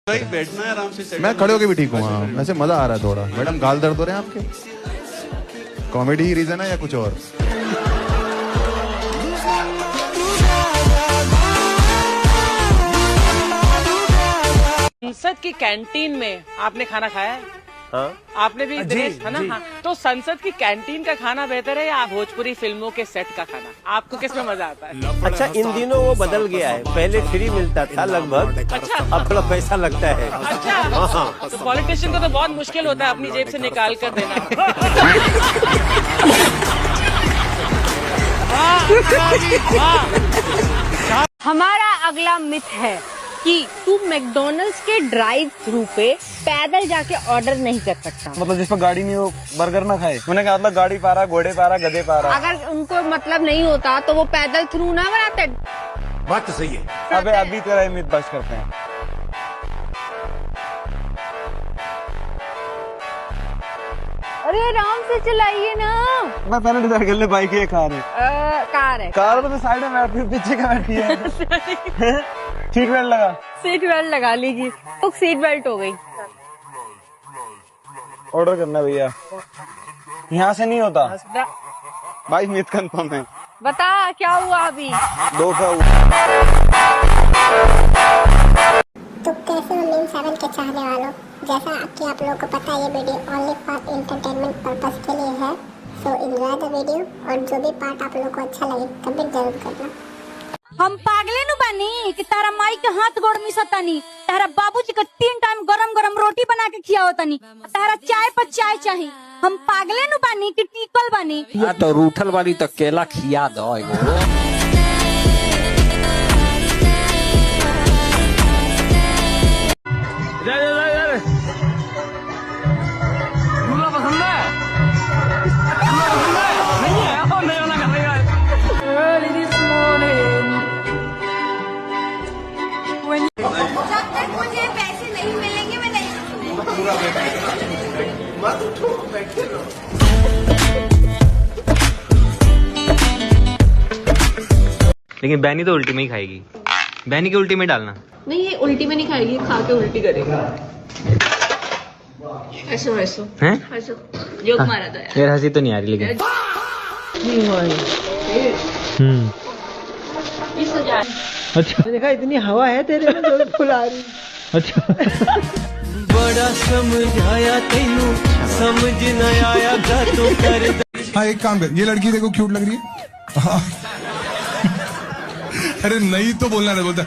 भाई बैठना है आराम से। मैं खड़े होके भी ठीक हूँ। हाँ, वैसे मजा आ रहा है थोड़ा। मैडम गाल दर्द हो रहे हैं आपके? कॉमेडी ही रीजन है या कुछ और? संसद की कैंटीन में आपने खाना खाया है? हाँ? आपने भी दिनेश है ना? हाँ। तो संसद की कैंटीन का खाना बेहतर है या भोजपुरी फिल्मों के सेट का खाना? आपको किसमें मजा आता है? अच्छा, इन दिनों वो बदल गया है। पहले फ्री मिलता था लगभग। अच्छा, अब थोड़ा पैसा लगता है। अच्छा। हाँ। तो पॉलिटिशियन को तो बहुत मुश्किल होता है अपनी जेब से निकाल कर देना। हमारा अगला मिथ है कि तू मैकडॉनल्ड्स के ड्राइव थ्रू पे पैदल जाके ऑर्डर नहीं कर सकता। मतलब जिस पर गाड़ी नहीं हो बर्गर ना खाए। मैंने कहा मतलब गाड़ी पा रहा, घोड़े पा रहा, गधे पा रहा। अगर उनको मतलब नहीं होता तो वो पैदल थ्रू ना बनाते। बात तो सही है। अबे अभी तेरा ये मिथ बस्ट करते हैं। अरे आराम से चलाइए ना। मैं पहले डिसाइड कर ले बाइक है कार है। कार है। कार तो साइड में बैठी हूँ, पीछे का बैठी है। सीट बेल्ट लगा। सीट बेल्ट लगा लीजिए। तो सीट बेल्ट हो गई। ऑर्डर करना भैया, यहाँ से नहीं होता भाई। मिथ कंफर्म है। बता क्या हुआ अभी? दो का तो कैसे हो मीम 7 के चाहने वालों, जैसा कि आप लोगों को पता है ये video only for entertainment purpose के लिए है। सो एंजॉय द वीडियो और जो भी पार्ट आप लोगों को अच्छा लगे कमेंट जरूर करना। हम पागले नु बानी कि तारा माई के हाथ गोड़ मिसतानी, तारा बाबूजी का 3 टाइम गरम गरम रोटी बना के खियावतानी, तारा चाय पर चाय चाहिए। हम पागले नु बानी कि टिकल बानी? या तो रूठल वाली तो केला खिया दो एगो। जब तक मुझे पैसे नहीं मिलेंगे मैं नहीं लेकिन बैनी तो उल्टी में ही खाएगी। बैनी के उल्टी में डालना। नहीं, ये उल्टी में नहीं खाएगी, खा के उल्टी करेगा। ऐसो ऐसो हैं? ऐसो जोक मारा था यार। यार हंसी तो नहीं आ रही लेकिन। इस हजार। अच्छा देखा इतनी हवा है तेरे में जो फुल आ रही। अच्छा। बड़ा समझाया तेनू समझ न आया था तो कर। हाँ एक काम कर, ये लड़की देखो क्यूट लग रही है। हाँ। अरे नहीं तो बोलना नहीं बोलता।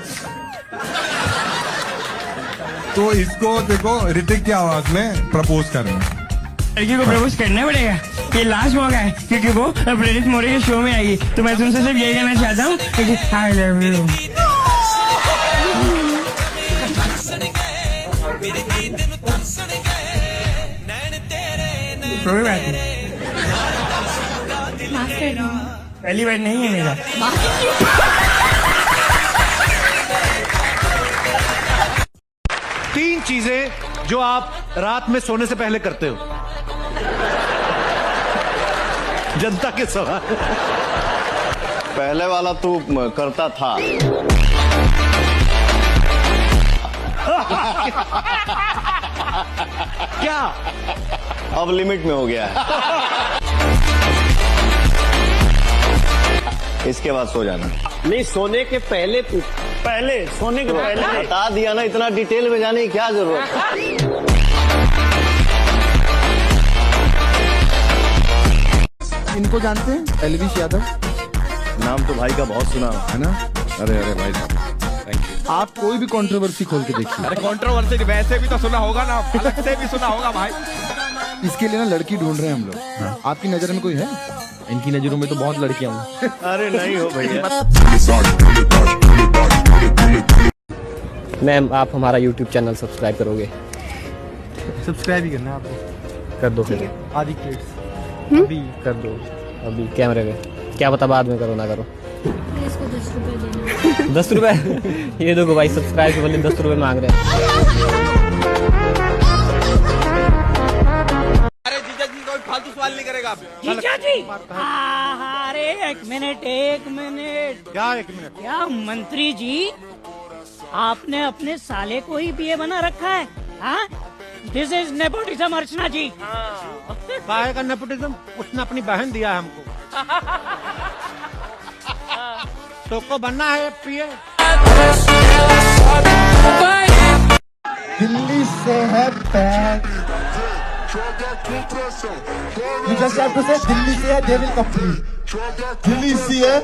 तो इसको देखो ऋतिक की आवाज में प्रपोज करना। लड़की को प्रपोज करना पड़ेगा। ये लास्ट मौका है क्योंकि वो प्रेरित मोरे के शो में आएगी। तो मैं तुमसे सिर्फ यही कहना चाहता हूँ कि आई लव यू। कोई बात नहीं, पहली बार नहीं है मेरा। तीन चीजें जो आप रात में सोने से पहले करते हो। जनता के सवाल। पहले वाला तू करता था। क्या? अब लिमिट में हो गया है। इसके बाद सो जाना। नहीं, सोने के पहले सोने के पहले बता दिया ना, इतना डिटेल में जाने की क्या जरूरत है। इनको जानते हैं? एलविश यादव नाम तो भाई का बहुत सुना है ना? अरे भाई साहब, आप कोई भी कंट्रोवर्सी खोल के देखिए। अरे कंट्रोवर्सी वैसे भी तो सुना होगा ना, अलग से भी सुना होगा भाई। इसके लिए ना लड़की ढूंढ रहे हैं हम लोग। आपकी नजर में कोई है? इनकी नजरों में तो बहुत लड़कियां हूँ। अरे नहीं हो भैया। मैम आप हमारा YouTube चैनल सब्सक्राइब करोगे? सब्सक्राइब ही करना आपको। कर दो फिर। आदि क्लिप्स अभी कर दो। अभी कैमरे में क्या पता बाद में करो ना करो। इसको 10 रुपए देना। 10 रुपए? ये देखो भाई सब्सक्राइब के बदले 10 रुपए मांग रहे हैं। अरे जीजा जी कोई फालतू सवाल नहीं करेगा। जीजा जी। अरे एक मिनट। क्या 1 मिनट? क्या मंत्री जी आपने अपने साले को ही पीए बना रखा है? हाँ? दिस इज नेपोटिज्म अर्चना जी। काहे का नेपोटिज्म? उसने अपनी बहन दिया है हमको। तो को बनना है पीए। दिल्ली से है bag. You just have to say Delhi से है, they will complete. दिल्ली से है।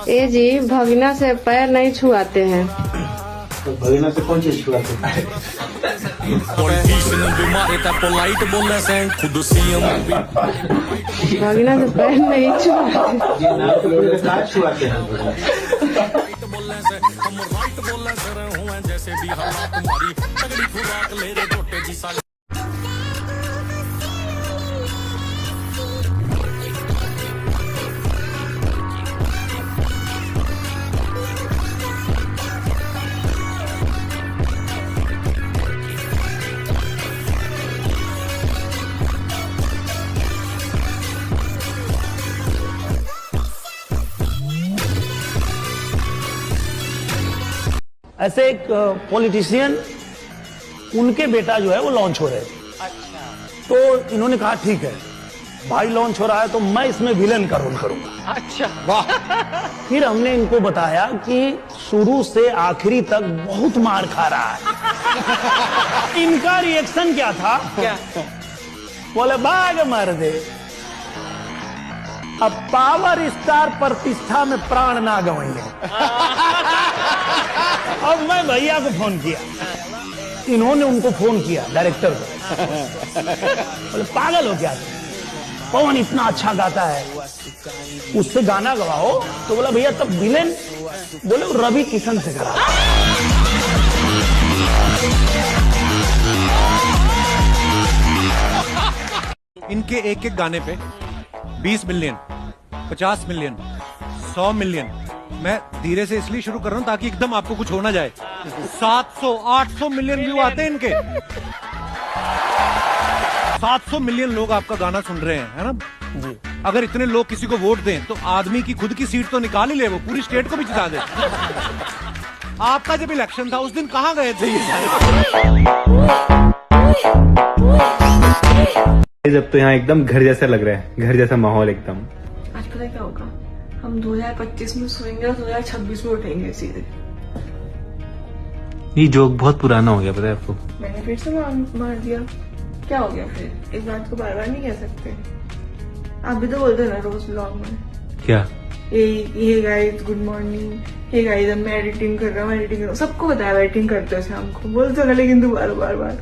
ए जी, भगना से पैर नहीं छुआते हैं। तो भगना से कौन चीज छुआते हैं? भगना से पैर नहीं छुआते हैं। ऐसे एक पॉलिटिशियन, उनके बेटा जो है वो लॉन्च हो रहे हैं। तो इन्होंने कहा ठीक है भाई लॉन्च हो रहा है तो मैं इसमें विलन का रोल करूंगा। अच्छा वाह। फिर हमने इनको बताया कि शुरू से आखिरी तक बहुत मार खा रहा है। इनका रिएक्शन क्या था? क्या? बोले भाग मार दे। अब पावर स्टार प्रतिष्ठा में प्राण ना गवाइए। अब मैं भैया को फोन किया, इन्होंने उनको फोन किया डायरेक्टर को। बोले पागल हो क्या? पवन इतना अच्छा गाता है, उससे गाना गवाओ। तो बोला भैया तब विलेन, बोले रवि किशन से करा। इनके एक एक गाने पे 20 मिलियन, 50 मिलियन, 100 मिलियन। मैं धीरे से इसलिए शुरू कर रहा हूँ ताकि एकदम आपको कुछ हो ना जाए। 700, 800 मिलियन व्यू आते हैं इनके। 700 मिलियन लोग आपका गाना सुन रहे हैं, है ना जी। अगर इतने लोग किसी को वोट दें तो आदमी की खुद की सीट तो निकाल ही ले, वो पूरी स्टेट को भी जिता दे। आपका जब इलेक्शन था उस दिन कहाँ गए थे ये सारे? जब तो यहाँ एकदम घर जैसा लग रहा है, घर जैसा माहौल एकदम। आज पता है क्या होगा? हम 2025 में सोएंगे और 2026 में उठेंगे सीधे। ये जोक बहुत पुराना हो गया, पता है आपको? मैंने फिर से मार दिया। क्या हो गया फिर? इस बात को बार बार नहीं कह सकते। आप भी तो बोलते हो ना रोज ब्लॉग में। क्या? ये guys good morning, hey guys मैं एडिटिंग कर रहा हूँ, एडिटिंग कर रहा हूँ। सबको बताया एडिटिंग करते हो शाम को, बोलते हो ना, लेकिन दोबारा बार बार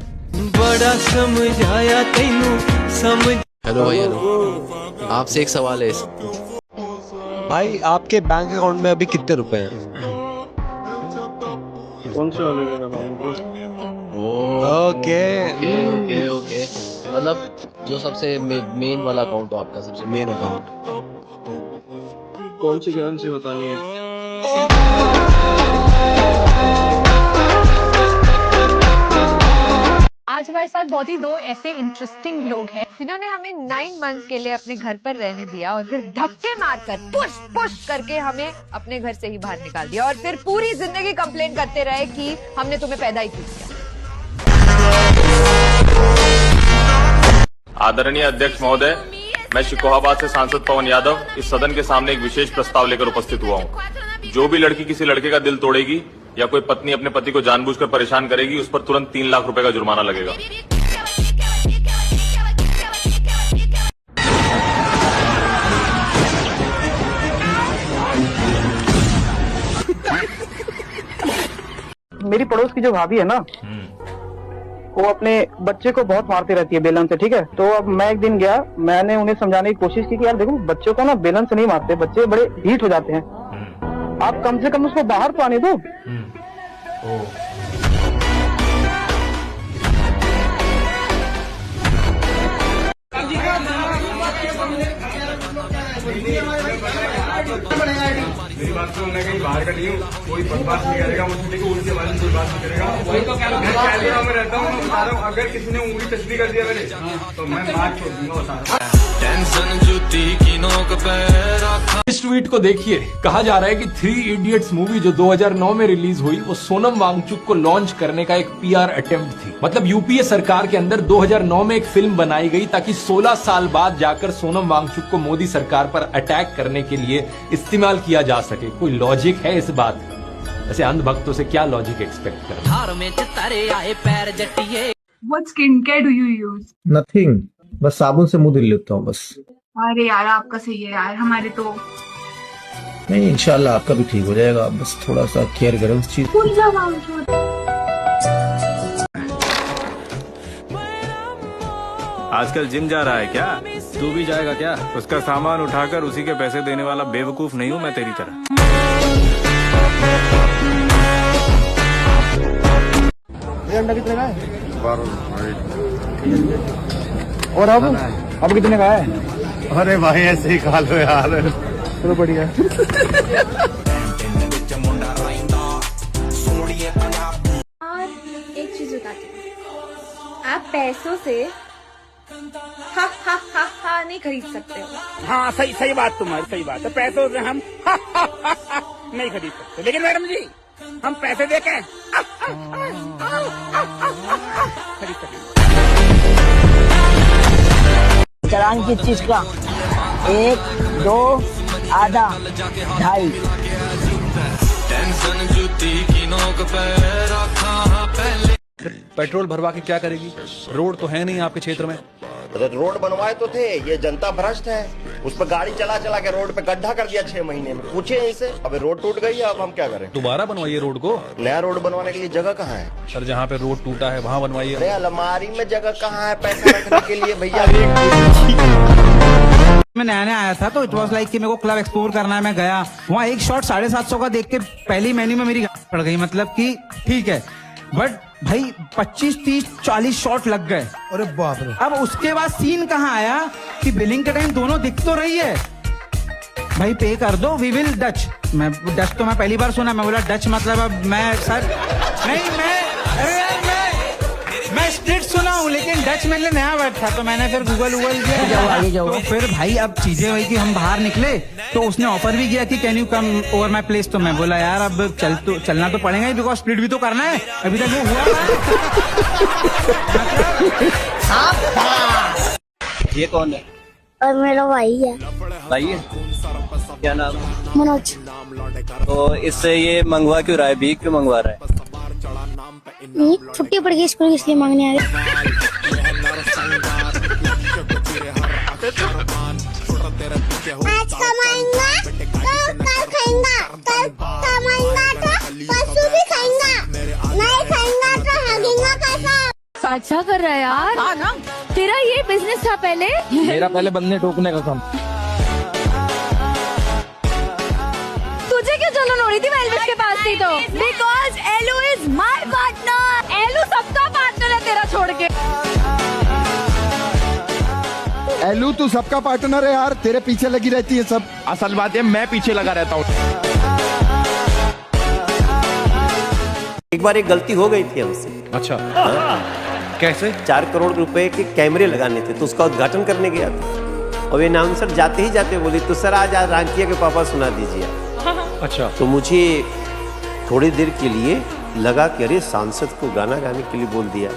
बड़ा समझाया तेनू समझ। हेलो भाई, हेलो, आपसे एक सवाल है भाई, आपके बैंक अकाउंट में अभी कितने रुपए हैं? कौन से वाले में? ओके ओके ओके, मतलब जो सबसे मेन वाला अकाउंट हो आपका, सबसे मेन अकाउंट। कौन सी करेंसी बतानी है? आज हमारे साथ बहुत ही दो ऐसे इंटरेस्टिंग लोग हैं जिन्होंने हमें 9 मंथ्स के लिए अपने घर पर रहने दिया और फिर धक्के मारकर पुश करके हमें अपने घर से ही बाहर निकाल दिया और फिर पूरी जिंदगी कंप्लेन करते रहे कि हमने तुम्हें पैदा ही क्यों किया। आदरणीय अध्यक्ष महोदय, मैं शिकोहाबाद से सांसद पवन यादव इस सदन के सामने एक विशेष प्रस्ताव लेकर उपस्थित हुआ हूँ। जो भी लड़की किसी लड़के का दिल तोड़ेगी या कोई पत्नी अपने पति को जानबूझकर परेशान करेगी, उस पर तुरंत 3 लाख रुपए का जुर्माना लगेगा। मेरी पड़ोस की जो भाभी है ना, वो अपने बच्चे को बहुत मारती रहती है बेलन से, ठीक है। तो अब मैं एक दिन गया, मैंने उन्हें समझाने की कोशिश की कि यार देखो, बच्चों को ना बेलन से नहीं मारते, बच्चे बड़े हीट हो जाते हैं, आप कम से कम उसको बाहर तो आने दो। मेरी बात सुन, मैं कहीं बाहर का नहीं हूँ, कोई बकवास नहीं करेगा मुझसे, उनके बारे में कोई बात नहीं करेगा। वही तो क्या में रहता हूँ। बता रहा हूँ, अगर किसी ने उंगली टच भी कर दिया मेरे तो मैं बात छोड़ दूंगा, बता रहा हूँ। इस ट्वीट को देखिए, कहा जा रहा है कि 3 इडियट्स मूवी जो 2009 में रिलीज हुई वो सोनम वांगचुक को लॉन्च करने का एक पीआर अटेम्प्ट थी। मतलब यूपीए सरकार के अंदर 2009 में एक फिल्म बनाई गई ताकि 16 साल बाद जाकर सोनम वांगचुक को मोदी सरकार पर अटैक करने के लिए इस्तेमाल किया जा सके। कोई लॉजिक है इस बात का? ऐसे अंधभक्तों से क्या लॉजिक एक्सपेक्ट करें? What skincare do you use? Nothing, बस साबुन से मुंह धुल लेता हूँ बस। अरे यार आपका सही है यार, हमारे तो नहीं, इंशाल्लाह आपका भी ठीक हो जाएगा, बस थोड़ा सा केयर करें उस चीज। आजकल जिम जा रहा है क्या? तू भी जाएगा क्या? उसका सामान उठाकर उसी के पैसे देने वाला बेवकूफ नहीं हूँ मैं तेरी तरह। ये अंडा कितने का है? 12। और अब कितने का है? अरे भाई ऐसे ही खा लो यार। चलो बढ़िया। और एक चीज बताती हूँ, आप पैसों से हा नहीं खरीद सकते हो। हाँ सही बात तुम्हारी, सही बात है। पैसों से हम नहीं खरीद सकते, लेकिन मैडम जी हम पैसे देके खरीद सकते। चलान किस चीज का? 1, 2, आधा, 2.5। पेट्रोल भरवा के क्या करेगी? रोड तो है नहीं आपके क्षेत्र में। रोड बनवाए तो थे, ये जनता भ्रष्ट है। उस पर गाड़ी चला चला के रोड पे गड्ढा कर दिया 6 महीने में। पूछे इनसे, अब रोड टूट गई है, अब हम क्या करें? दोबारा बनवाइए रोड को। नया रोड बनवाने के लिए जगह कहाँ है? सर जहाँ पे रोड टूटा है वहाँ बनवाइए। अरे अलमारी में जगह कहाँ है पैसा रखने के लिए भैया? मैं नया आया था तो इट वॉज लाइक कि मेरे को क्लब एक्सप्लोर करना है। मैं गया वहाँ, एक शॉट 750 का देख के पहली मेन्यू में मेरी पड़ गई। मतलब कि ठीक है, बट भाई 25, 30, 40 शॉट लग गए। अरे बाप रे। अब उसके बाद सीन कहाँ आया कि बिलिंग के टाइम दोनों दिख तो रही है, भाई पे कर दो, वी विल डच। मैं डच तो मैं पहली बार सुना, मैं बोला डच मतलब अब मैं सर नहीं, मैं स्ट्रिक्ट सुना हूँ लेकिन डच मेरे लिए नया वर्ड था। तो मैंने फिर गूगल किया, तो फिर भाई अब चीजें वही कि हम बाहर निकले तो उसने ऑफर भी किया कि can you come over my place. तो मैं बोला यार अब चलना तो पड़ेगा ही, बिकॉज स्प्लिट भी तो करना है। अभी तक वो हुआ। ये कौन है? और मेरा भाई है। भाई है? क्या नाम? मनोज। तो इससे ये मंगवा क्यों रहा है? भीख क्यों मंगवा रहा है? नहीं, छुट्टी पड़ गई स्कूल, इसलिए मांगने आ रहे। आज कमाएंगा तो कल खाएंगा, कल कमाएंगा तो परसों भी खाएंगा, नहीं खाएंगा तो हगेंगा कैसा? अच्छा कर रहा है यार। हाँ ना, तेरा ये बिजनेस था पहले? मेरा पहले बंदे ठोकने का काम। तुझे क्यों जलन हो रही थी? मैं एल्विस के पास थी तो। Because aloo is my partner. एलू सबका पार्टनर है तेरा छोड़ के। एलू तू सबका पार्टनर है यार, तेरे पीछे लगी रहती है सब। असल बात है मैं पीछे लगा रहता हूँ। एक बार एक गलती हो गई थी हमसे। अच्छा कैसे? 4 करोड़ रुपए के कैमरे लगाने थे तो उसका उद्घाटन करने गया था और अनाउंसर जाते ही जाते बोली तो सर आज रांकिया के पापा सुना दीजिए। अच्छा। तो मुझे थोड़ी देर के लिए लगा कि अरे सांसद को गाना गाने के लिए बोल दिया।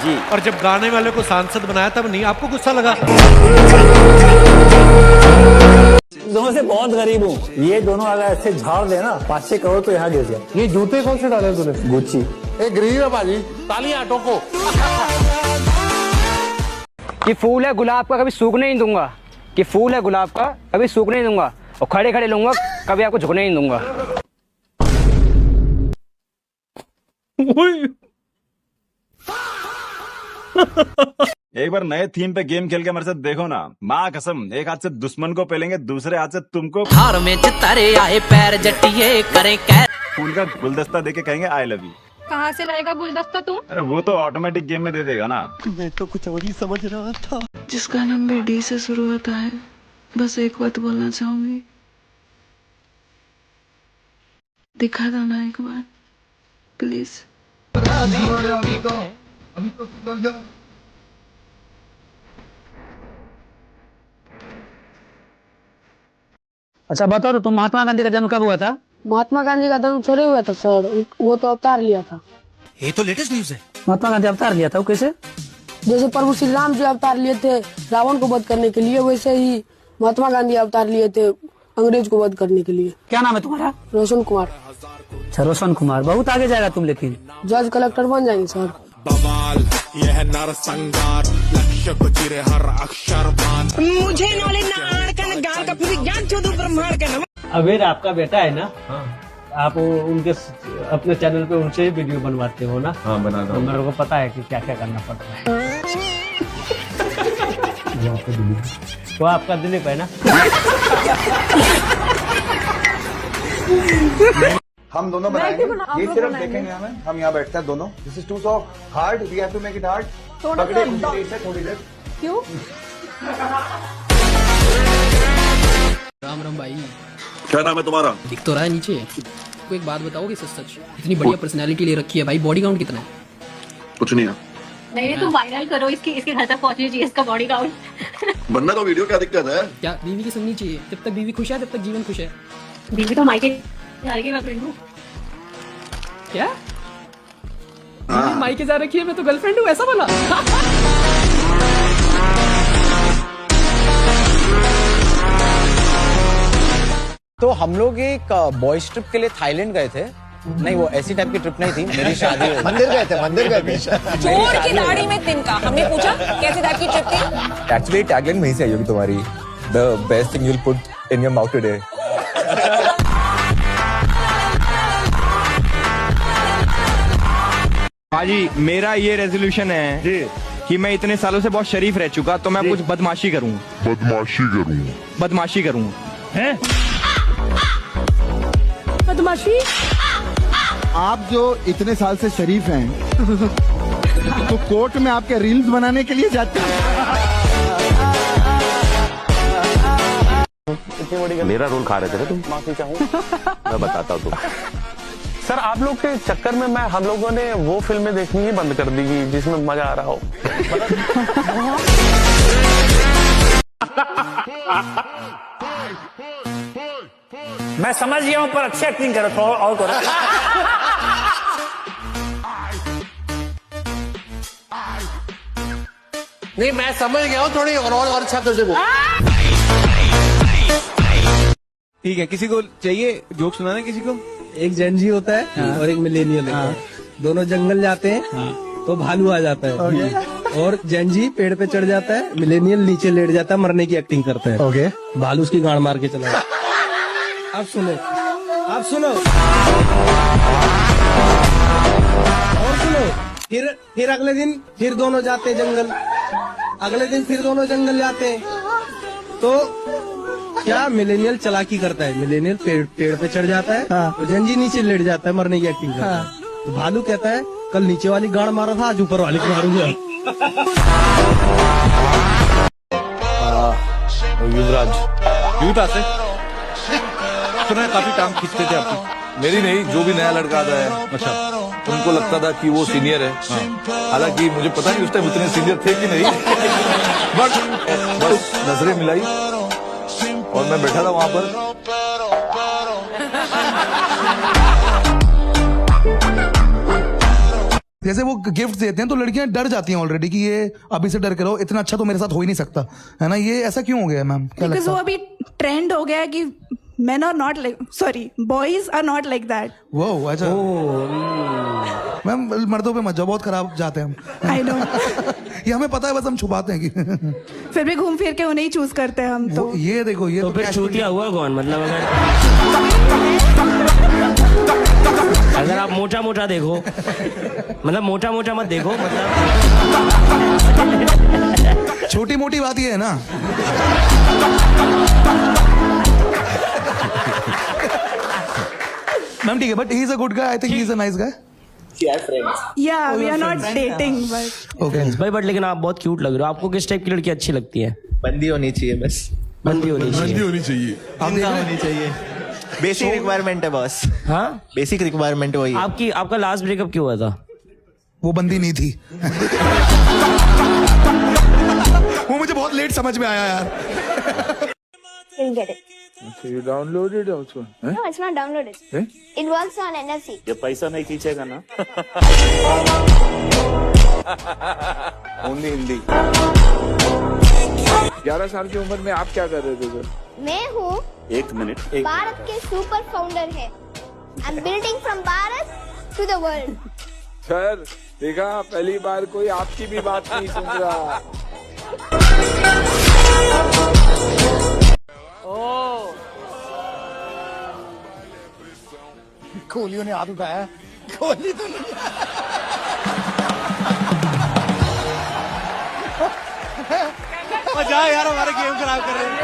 जी। और जब गाने वाले को सांसद बनाया तब नहीं आपको गुस्सा लगा? दोनों से बहुत गरीब हूँ। ये दोनों अगर ऐसे झाड़ देना 5-6 करोड़ तो यहाँ गिर जाए। ये जूते कौन से डाले तूने? गुच्ची। एक गरीब है भाजी, तालियां ठोको। कि फूल है गुलाब का कभी सूखने नहीं दूंगा, कि फूल है गुलाब का कभी सूखने नहीं दूंगा, और खड़े खड़े लूंगा कभी आपको झुकने नहीं दूंगा। एक बार नए थीम पे गेम खेल के मेरे साथ देखो ना, माँ कसम एक हाथ से दुश्मन को पेलेंगे, दूसरे हाथ से तुमको। हार में चितारे आए पैर जटिए करे कै। फूल का गुलदस्ता देके कहेंगे आई लव यू। कहाँ से लाएगा गुलदस्ता तू? अरे वो तो ऑटोमेटिक गेम में दे देगा ना। मैं तो कुछ और ही समझ रहा था। जिसका नंबर डी से शुरू होता है, बस एक बात बोलना चाहूंगी, दिखा दो ना एक बार प्लीज। अच्छा बताओ तो तुम महात्मा गांधी का जन्म कब हुआ था? महात्मा गांधी का जन्म थोड़े हुआ था सर, वो तो अवतार लिया था। ये तो लेटेस्ट न्यूज है। महात्मा गांधी अवतार लिया था, वो कैसे? जैसे प्रभु श्री राम जी अवतार लिए थे रावण को वध करने के लिए, वैसे ही महात्मा गांधी अवतार लिए थे अंग्रेज को वध करने के लिए। क्या नाम है तुम्हारा? रोशन कुमार। अच्छा रोशन कुमार, बहुत आगे जाएगा तुम, लेकिन जज कलेक्टर बन जाएंगे सर। बवाल यह नरसंहार लक्ष्य को चिरे हर अक्षर बान। मुझे नॉलेज न आड़ का न गाड़ का, फिर ज्ञान चौदह ब्रह्मांड का। अबेर आपका बेटा है ना? हाँ। आप उनके अपने चैनल पे उनसे ही वीडियो बनवाते हो ना? हाँ बनाता हूं। मेरे को पता है कि क्या क्या करना पड़ता है। वो आपका दिलीप है ना? हम दोनों बनाएंगे, ये सिर्फ देखेंगे हमें, हम यहाँ बैठते हैं दोनों। This is too so hard, we have to make it hard. पकड़े थोड़ी देर। क्यों? राम राम भाई, क्या नाम है तुम्हारा? दिख तो रहा है नीचे। को एक बात बताओगे सच सच, इतनी बढ़िया पर्सनालिटी ले रखी है भाई, बॉडी काउंट कितना है? कुछ नहीं है। नहीं तुम वायरल करो, इसके घर तक पहुंचनी चाहिए इसका बॉडी काउंट। बनना तो वीडियो, क्या दिक्कत है? क्या बीवी की सुननी चाहिए? जब तक बीवी खुश है तब तक जीवन खुश है। बीवी तो मायके गर्लफ्रेंड हूँ। क्या मायके जा रखी है, मैं तो गर्लफ्रेंड हूँ, ऐसा बोला? तो हम लोग एक बॉयज ट्रिप के लिए थाईलैंड गए थे। नहीं वो ऐसी टाइप की ट्रिप नहीं थी, मेरी शादी मंदिर गए थे। चोर की दाढ़ी में तिनका। हमने पूछा कैसी टाइप की ट्रिप थी? एक्चुअली टैगलाइन वहीं से आई होगी तुम्हारी, the best thing you will put in your mouth today. हाजी मेरा ये रेजोल्यूशन है जी कि मैं इतने सालों से बहुत शरीफ रह चुका, तो मैं कुछ बदमाशी करूं। बदमाशी करूं हैं? बदमाशी? आप जो इतने साल से शरीफ हैं, तो कोर्ट में आपके रील्स बनाने के लिए जाते हैं। मेरा रोल खा रहे थे ना तुम? माफी चाहूँ। मैं बताता हूँ तुम। सर आप लोग के चक्कर में हम लोगों ने वो फिल्में देखनी ही बंद कर दी जिसमें मजा आ रहा हो। मैं समझ गया हूँ, पर अच्छी एक्टिंग करो, थोड़ा और करो। नहीं मैं समझ गया हूँ, थोड़ी और अच्छा कर देखो। ठीक है, किसी को चाहिए जोक सुनाना? किसी को? एक जेनजी होता है और एक मिलेनियल होता है। दोनों जंगल जाते हैं तो भालू आ जाता है और जेनजी पेड़ पे चढ़ जाता है, मिलेनियल नीचे लेट जाता है, मरने की एक्टिंग करता है। ओके, भालू उसकी गांड मार के चला जाता है। आप सुनो और सुनो। फिर अगले दिन फिर दोनों जाते हैं जंगल, अगले दिन फिर दोनों जंगल जाते हैं। तो क्या मिलेनियल चालाकी करता है, मिलेनियल पेड़ पे चढ़ जाता है तो जेनजी नीचे लेट जाता है, मरने की एक्टिंग करता है। तो भालू कहता है कल नीचे वाली गांड मारा था, आज ऊपर वाली को मारूंगा। युवराज से सुना है काफी टांग खींचते थे आपकी? मेरी नहीं, जो भी नया लड़का आता है अच्छा, उनको लगता था कि वो सीनियर है। हालांकि मुझे पता नहीं उस टाइम उतने सीनियर थे कि नहीं। बस नजरें मिलाई और मैं बैठा था वहां पर। जैसे वो गिफ्ट देते हैं तो लड़कियां डर जाती हैं ऑलरेडी कि ये अभी से डर के रहो, इतना अच्छा तो मेरे साथ हो ही नहीं सकता, है ना? ये ऐसा क्यों हो गया मैम? क्या लगता है? वो अभी ट्रेंड हो गया है कि men are not like, sorry, boys are not like that. वो अच्छा मैम, मर्दों पे मत जाओ, बहुत खराब जाते हैं हम। I know. ये हमें पता है, बस हम छुपाते हैं कि फिर भी घूम फिर के उन्हें ही चूज करते हैं हम। तो ये देखो, ये तो फिर चूतिया हुआ कौन? मतलब अगर आप मोटा मोटा देखो, मतलब मोटा मोटा मत देखो, मतलब छोटी मोटी बात ये है ना। मैम ठीक है, but he is a good guy, I think he is a nice guy. Yeah, we are not dating, but okay. भाई बट लेकिन आप बहुत क्यूट लग रहे हो। आपको किस टाइप की लड़की अच्छी लगती है? बंदी होनी चाहिए बस। बंदी होनी चाहिए। होनी चाहिए। बेसिक रिक्वायरमेंट है बस। हाँ, बेसिक रिक्वायरमेंट वही। आपका लास्ट ब्रेकअप क्यों हुआ था? वो बंदी नहीं थी। वो मुझे बहुत लेट समझ में आया यार। You'll get it. So you downloaded also? Huh? No, it's not downloaded. Eh? It works on NFC. ये पैसा नहीं खींचेगा ना? Only हिंदी। 11 साल की उम्र में आप क्या कर रहे थे सर? मैं हूँ एक मिनट भारत के सुपर फाउंडर है। I'm building from Bharat to the world. Sir देखा पहली बार कोई आपकी भी बात नहीं सुन रहा। कोहलियों ने हाथ उठाया। कोहली तो नहीं। जा यार, हमारे गेम खराब कर रहे हैं।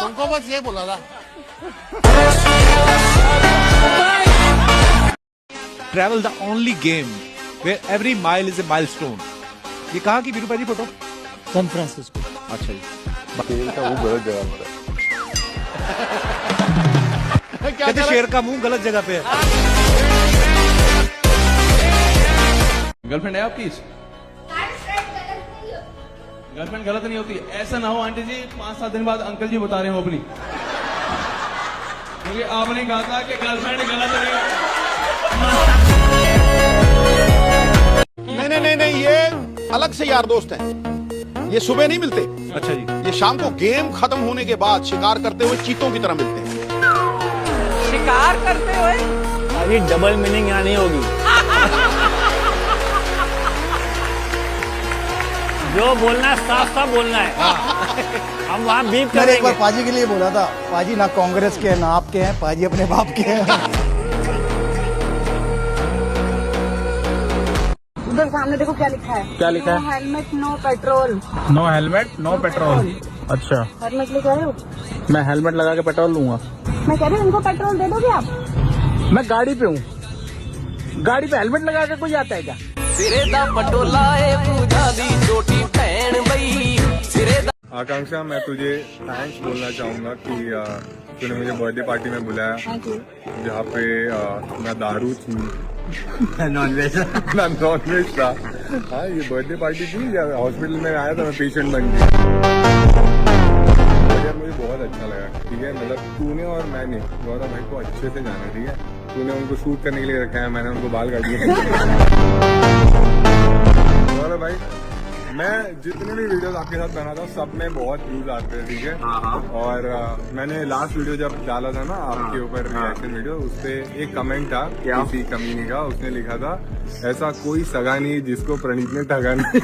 तुमको बस ये बोला था। Travel the only game where every mile is a milestone. ये कहाँ की वीरू जी फोटो? San Francisco. अच्छा जी। खेल का वो गलत जगह पर है। कहते शेर का मुंह गलत जगह पे है। गर्लफ्रेंड है आपकी? गर्लफ्रेंड गलत नहीं होती। ऐसा ना हो आंटी जी 5-7 दिन बाद अंकल जी बता रहे हो अपनी, क्योंकि आपने कहा था कि गर्लफ्रेंड गलत नहीं होती। नहीं, ये अलग से यार दोस्त हैं। ये सुबह नहीं मिलते। अच्छा जी। ये शाम को गेम खत्म होने के बाद शिकार करते हुए चीतों की तरह मिलते हैं। शिकार करते हुए? अभी डबल मीनिंग यहाँ नहीं होगी। जो बोलना है साफ साफ बोलना है। हम वहाँ बीप करेंगे। एक बार पाजी के लिए बोला था, पाजी ना कांग्रेस के ना आपके हैं, पाजी अपने बाप के हैं। उधर सामने देखो क्या लिखा है। क्या लिखा है? No helmet no petrol. No helmet no petrol. अच्छा, हेलमेट लेके आए हो? मैं हेलमेट लगा के पेट्रोल लूंगा। मैं कह रही हूँ उनको पेट्रोल दे दोगे आप? मैं गाड़ी पे हूँ, गाड़ी पे हेलमेट लगा के कोई आता है क्या? सिरे दा पटोला है पूजा दी छोटी बहन बई सिरे दा। आकांक्षा, मैं तुझे थैंक्स बोलना चाहूंगा कि तूने मुझे बर्थडे पार्टी में बुलाया, जहाँ पे ना दारू थी नॉनवेज ना नॉनवेज था। हाँ, ये बर्थडे पार्टी थी। हॉस्पिटल में आया था, मैं पेशेंट बन गया। मुझे बहुत अच्छा लगा। ठीक है, मतलब तूने और मैंने गौरव भाई को अच्छे से जाना। ठीक है, तूने उनको शूट करने के लिए रखा है, मैंने उनको बाल काट दिए। गौरव भाई, मैं जितने भी वीडियोस आपके साथ बना था सब में बहुत व्यूज आते हैं। ठीक है, और मैंने लास्ट वीडियो जब डाला था ना आपके ऊपर रिएक्शन वीडियो, उसपे एक कमेंट था किसी कमीनी का। उसने लिखा था, ऐसा कोई सगा नहीं जिसको प्रणीत ने ठगा नहीं।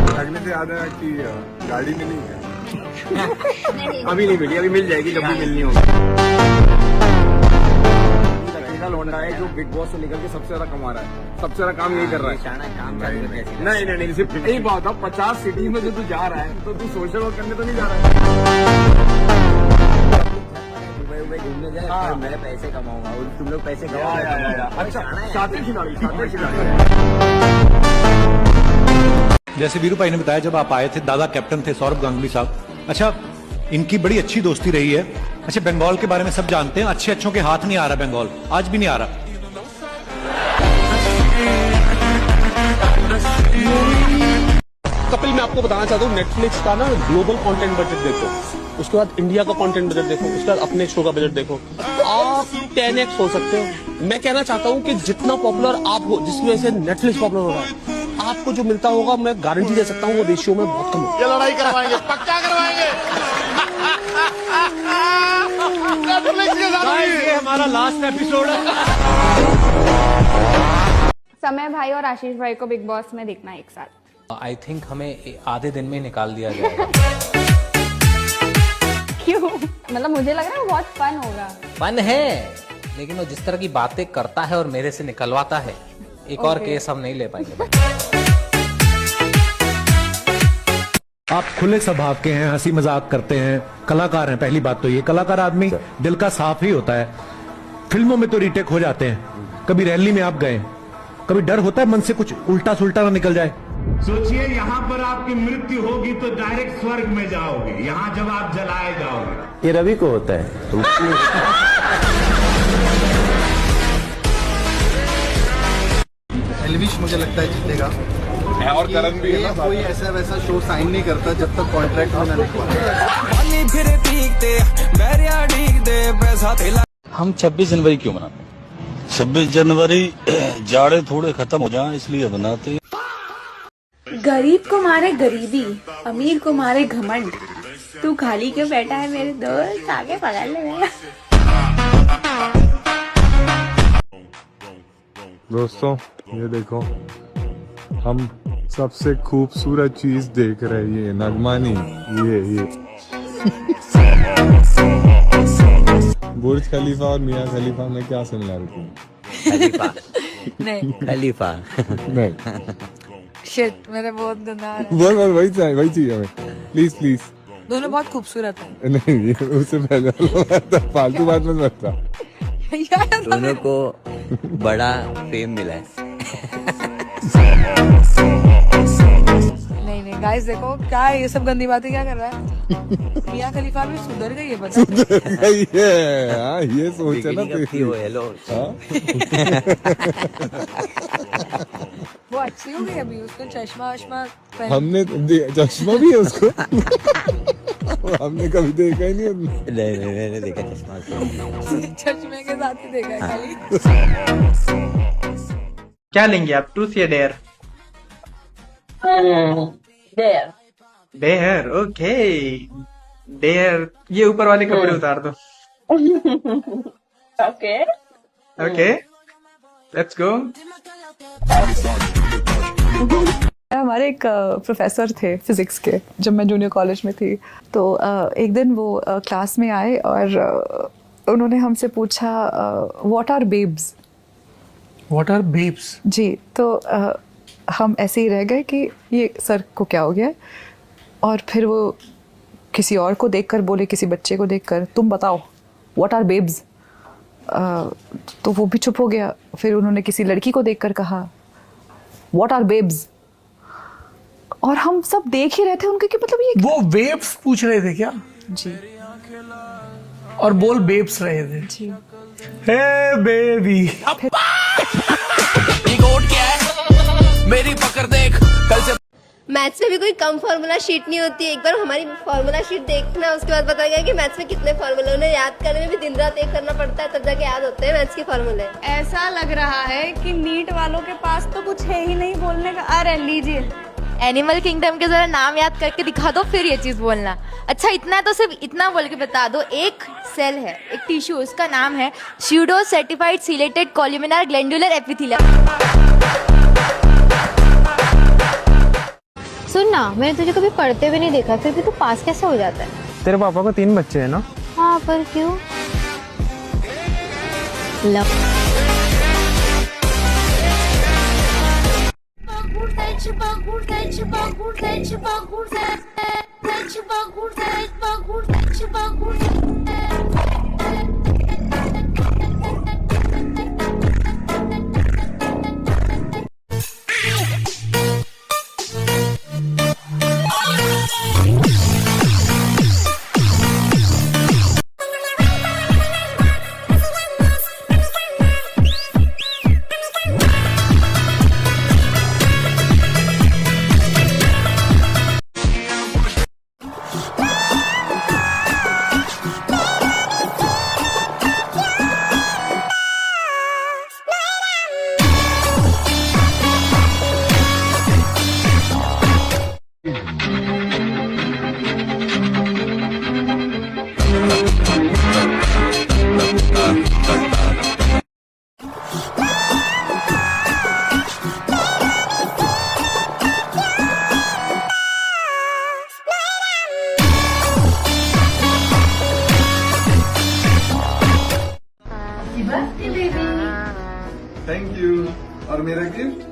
ठगने से याद है कि गाड़ी में नहीं है। अभी नहीं मिली, अभी मिल जाएगी जब भी मिलनी होगी। लौंडा है जो बिग बॉस से निकल के सबसे ज्यादा कमा रहा है, सबसे ज्यादा काम यही कर रहा है। नहीं, सिर्फ यही बात है। 50 सिटी में जो तू जा रहा है तो तू सोशल वर्क करने तो नहीं जा रहा है। दुबई घूमने जाए, मैं पैसे कमाऊंगा और तुम लोग पैसे कमाओगे। अच्छा, शातिर खिलाड़ी। जैसे वीरू भाई ने बताया, जब आप आए थे, दादा कैप्टन थे सौरभ गांगुली साहब। अच्छा, इनकी बड़ी अच्छी दोस्ती रही है। अच्छा, बंगाल के बारे में सब जानते हैं। अच्छों के हाथ नहीं आ रहा बंगाल, आज भी नहीं आ रहा। कपिल, मैं आपको बताना चाहता हूँ, नेटफ्लिक्स का ना ग्लोबल कंटेंट बजट देखो, उसके बाद इंडिया का कंटेंट बजट देखो, उसके बाद अपने शो का बजट देखो, आप 10x हो सकते हो। मैं कहना चाहता हूँ कि जितना पॉपुलर आप हो, जिसकी वजह से नेटफ्लिक्स पॉपुलर हो रहा है, आपको जो मिलता होगा, मैं गारंटी दे सकता हूँ वो रेशियो में बहुत कम होगा। ये लड़ाई करवाएंगे, पक्का करवाएंगे। ये हमारा लास्ट एपिसोड है। समय भाई और आशीष भाई को बिग बॉस में देखना एक साथ। आई थिंक हमें आधे दिन में निकाल दिया जाएगा। क्यों? मतलब मुझे लग रहा है बहुत फन होगा। फन है, लेकिन वो जिस तरह की बातें करता है और मेरे से निकलवाता है, एक और केस हम नहीं ले पाएंगे। आप खुले स्वभाव के हैं, हंसी मजाक करते हैं, कलाकार हैं। पहली बात तो ये, कलाकार आदमी दिल का साफ ही होता है। फिल्मों में तो रीटेक हो जाते हैं। कभी रैली में आप गए, कभी डर होता है मन से कुछ उल्टा सुल्टा ना निकल जाए? सोचिए, यहाँ पर आपकी मृत्यु होगी तो डायरेक्ट स्वर्ग में जाओगे, यहाँ जब आप जलाए जाओगे। ये रवि को होता है। सेल्विश मुझे लगता है जीतेगा। और करण भी है ना, कोई ऐसा वैसा शो साइन नहीं करता जब तक कॉन्ट्रैक्ट में ना लिखवा। हम 26 जनवरी क्यों मनाते हैं? 26 जनवरी जाड़े थोड़े खत्म हो जाएं इसलिए बनाते हैं। गरीब को मारे गरीबी, अमीर को मारे घमंड। तू खाली क्यों बैठा है मेरे दोस्त, आगे पकड़ ले मेरा। दोस्तों ये देखो, हम सबसे खूबसूरत चीज देख रहे हैं, ये नगमानी, ये बुर्ज खलीफा और मियाँ खलीफा में क्या सिमिलरिटी है? खलीफा नहीं, खलीफा नहीं, शिट मेरे बहुत गंदा आ रहा बस वही चाहिए हमें, प्लीज प्लीज। है। दोनों बहुत खूबसूरत हैं। नहीं, उससे पहले फालतू बात मत करता। दोनों को बड़ा फेम मिला है। नहीं गाइस देखो क्या है ये सब गंदी बातें क्या कर रहा है। मियाँ खलीफा भी सुधर गई है, पता हाँ, ये सोचा ना हेलो वो अच्छी हो गई अभी, उसको चश्मा वश्मा हमने चश्मा भी है उसको। हमने कभी देखा ही नहीं। नहीं मैंने देखा चश्मा चश्मे के साथ ही देखा है खाली। क्या लेंगे आप, ट्रूथ या dare? Dare. Dare, okay dare. ये ऊपर वाले कपड़े उतार दो। Okay okay let's go. हमारे एक प्रोफेसर थे फिजिक्स के, जब मैं जूनियर कॉलेज में थी। तो एक दिन वो क्लास में आए और उन्होंने हमसे पूछा what are babes. What are babes? जी, तो हम ऐसे ही रह गए कि ये सर को क्या हो गया। और फिर वो किसी और को देखकर बोले, किसी बच्चे को देखकर, तुम बताओ व्हाट आर बेब्स। तो वो भी चुप हो गया। फिर उन्होंने किसी लड़की को देखकर कहा व्हाट आर बेब्स। और हम सब देख ही रहे थे उनके कि मतलब ये वो वेब्स पूछ रहे थे क्या? जी, और बोल बेब्स रहे थे। जी। हे बेबी मेरी पकड़ देख कल से। मैथ्स में भी कोई कम फार्मूला शीट नहीं होती है। एक बार हमारी फार्मूला शीट देखना, उसके बाद पता गया कि मैथ्स में कितने फार्मूले, उन्हें याद करने में भी दिन रात एक करना पड़ता है, तब जाके याद होते हैं मैथ्स के फार्मूले। ऐसा लग रहा है कि नीट वालों के पास तो कुछ है ही नहीं बोलने का। अरे लीजिए, एनिमल किंगडम के जरा नाम याद करके दिखा दो, फिर ये चीज बोलना। अच्छा इतना तो सिर्फ इतना बोल के बता दो, एक सेल है, एक टिश्यू, उसका नाम है pseudostratified ciliated columnar glandular epithelium. सुन ना, मैंने तुझे कभी पढ़ते हुए नहीं देखा, फिर भी तू पास कैसे हो जाता है? तेरे पापा को 3 बच्चे हैं ना? हाँ, पर क्यों? Thank you. और मेरा गिफ्ट?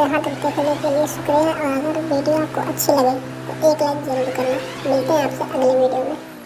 यहाँ तक देखने के लिए शुक्रिया, और अगर वीडियो आपको अच्छी लगे तो एक लाइक जरूर करना। मिलते हैं आपसे अगले वीडियो में।